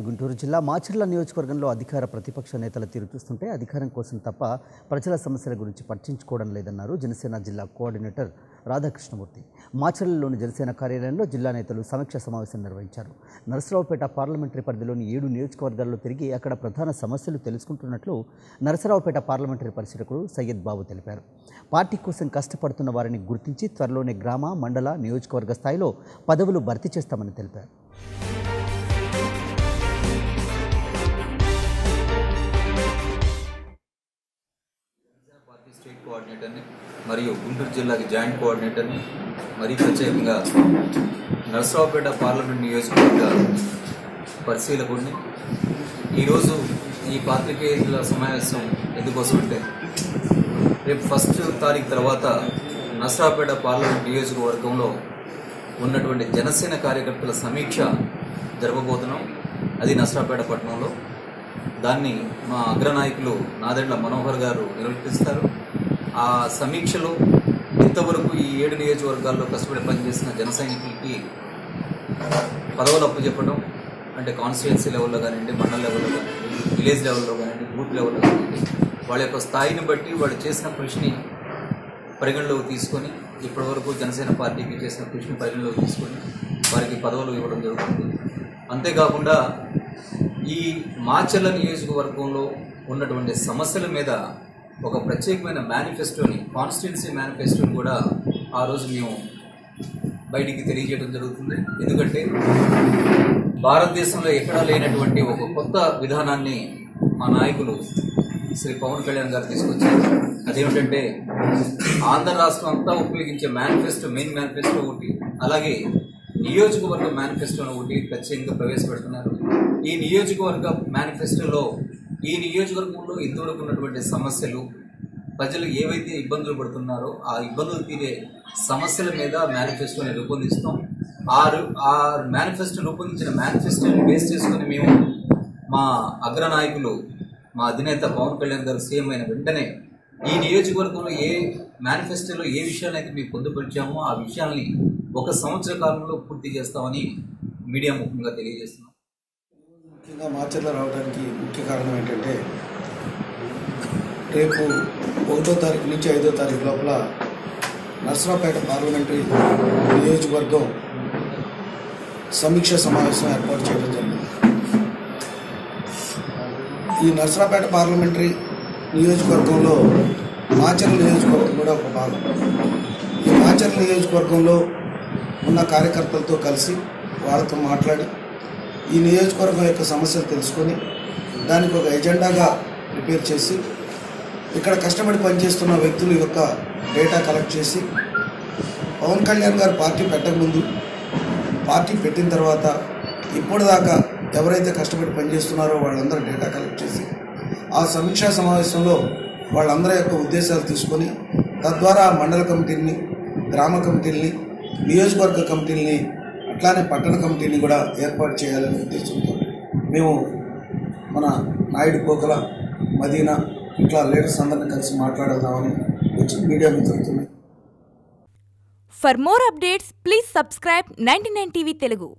గుంటూరు జిల్లా మాచర్ల నియోజకవర్గంలో అధికార ప్రతిపక్ష నేతల తీరు చూస్తుంటే అధికారం కోసం తప్ప ప్రజల సమస్యల గురించి పట్టించుకోవడం లేదన్నారు జనసేన జిల్లా కోఆర్డినేటర్ రాధాకృష్ణమూర్తి. మాచర్లలోని జనసేన కార్యాలయంలో జిల్లా నేతలు సమీక్ష సమావేశం నిర్వహించారు. నరసరావుపేట పార్లమెంటరీ పరిధిలోని 7 నియోజకవర్గాల్లో తిరిగి అక్కడ ప్రధాన సమస్యలు తెలుసుకుంటున్నట్లు నరసరావుపేట పార్లమెంటరీ పరిశీలకుడు సయ్యద్ బాబు తెలిపారు. పార్టీ కోసం కష్టపడుతున్న వారిని గుర్తించి త్వరలోనే గ్రామ, మండల, నియోజకవర్గ స్థాయిలో పదవులు భర్తీ చేస్తామని తెలిపారు. స్టేట్ కోఆర్డినేటర్ని మరియు గుంటూరు జిల్లాకి జాయింట్ కోఆర్డినేటర్ని మరియు ప్రత్యేకంగా నరసరావుపేట పార్లమెంట్ నియోజకవర్గ పరిశీలకుడిని ఈరోజు ఈ పాత్రికేయుల సమావేశం ఎందుకోసం అంటే రేపు 1 తారీఖు తర్వాత నరసరావుపేట పార్లమెంట్ నియోజకవర్గంలో ఉన్నటువంటి జనసేన కార్యకర్తల సమీక్ష జరపబోతున్నాం. అది నరసరావుపేట పట్టణంలో. దాన్ని మా అగ్రనాయకులు నాదెండ్ల మనోహర్ గారు నిర్వహిస్తారు. ఆ సమీక్షలో ఇంతవరకు ఈ 7 నియోజకవర్గాల్లో కష్టపడి పనిచేసిన జన సైనికులకి పదవులు అప్పచెప్పడం అంటే కాన్స్టిట్యుయెన్సీ లెవెల్లో కానివ్వండి, మండల లెవెల్లో కానివ్వండి, విలేజ్ లెవెల్లో కానివ్వండి, బూత్ లెవెల్లో కానివ్వండి, వాళ్ళ యొక్క స్థాయిని బట్టి వాళ్ళు చేసిన కృషిని పరిగణలోకి తీసుకొని ఇప్పటివరకు జనసేన పార్టీకి చేసిన కృషిని పరిగణలోకి తీసుకొని వారికి పదవులు ఇవ్వడం జరుగుతుంది. అంతేకాకుండా ఈ మాచర్ల నియోజకవర్గంలో ఉన్నటువంటి సమస్యల మీద ఒక ప్రత్యేకమైన మేనిఫెస్టోని, కాన్స్టిట్యుయెన్సీ మేనిఫెస్టోని కూడా ఆ రోజు మేము బయటికి తెలియజేయడం జరుగుతుంది. ఎందుకంటే భారతదేశంలో ఎక్కడా లేనటువంటి ఒక కొత్త విధానాన్ని మా నాయకులు శ్రీ పవన్ కళ్యాణ్ గారు తీసుకొచ్చారు. అదేమిటంటే ఆంధ్ర రాష్ట్రం అంతా ఉపయోగించే మేనిఫెస్టో, మెయిన్ మేనిఫెస్టో ఒకటి, అలాగే నియోజకవర్గ మేనిఫెస్టోను ఒకటి ప్రత్యేకంగా ప్రవేశపెడుతున్నారు. ఈ నియోజకవర్గ మేనిఫెస్టోలో ఈ నియోజకవర్గంలో ఇంతవరకు ఉన్నటువంటి సమస్యలు, ప్రజలు ఏవైతే ఇబ్బందులు పడుతున్నారో ఆ ఇబ్బందులు తీరే సమస్యల మీద మేనిఫెస్టోని రూపొందిస్తాం. ఆ మేనిఫెస్టో రూపొందించిన మేనిఫెస్టోని బేస్ చేసుకుని మేము మా అగ్రనాయకులు, మా అధినేత పవన్ కళ్యాణ్ గారు సీఎం అయిన వెంటనే ఈ నియోజకవర్గంలో ఏ మేనిఫెస్టోలో ఏ విషయాలైతే మేము పొందుపరిచామో ఆ విషయాల్ని 1 సంవత్సర కాలంలో పూర్తి చేస్తామని మీడియా ముఖ్యంగా తెలియజేస్తున్నాం. ముఖ్యంగా మాచర్ల రావడానికి ముఖ్య కారణం ఏంటంటే రేపు 1వ తారీఖు నుంచి 5వ తారీఖు లోపల నరసరావుపేట పార్లమెంటరీ నియోజకవర్గం సమీక్ష సమావేశం ఏర్పాటు చేయడం జరిగింది. ఈ నరసరావుపేట పార్లమెంటరీ నియోజకవర్గంలో మాచర్ల నియోజకవర్గం కూడా ఒక భాగం. ఈ మాచర్ల నియోజకవర్గంలో ఉన్న కార్యకర్తలతో కలిసి వాళ్ళతో మాట్లాడి ఈ నియోజకవర్గం యొక్క సమస్యలు తెలుసుకొని దానికి ఒక ఎజెండాగా ప్రిపేర్ చేసి ఇక్కడ కష్టపడి పనిచేస్తున్న వ్యక్తుల యొక్క డేటా కలెక్ట్ చేసి పవన్ కళ్యాణ్ గారు పార్టీ పెట్టకముందు, పార్టీ పెట్టిన తర్వాత ఇప్పటిదాకా ఎవరైతే కష్టపడి పనిచేస్తున్నారో వాళ్ళందరూ డేటా కలెక్ట్ చేసి ఆ సమీక్షా సమావేశంలో వాళ్ళందరి యొక్క ఉద్దేశాలు తీసుకొని తద్వారా మండల కమిటీని, గ్రామ కమిటీలని, నియోజకవర్గ కమిటీలని, అట్లానే పట్టణ కమిటీని కూడా ఏర్పాటు చేయాలనే ఉద్దేశంతో మేము మన నాయుడు, పోకల, మదీనా ఇట్లా లీడర్స్ అందరినీ కలిసి మాట్లాడదామని వచ్చి మీడియా మిత్రులతో. For more updates, please subscribe 99 TV Telugu.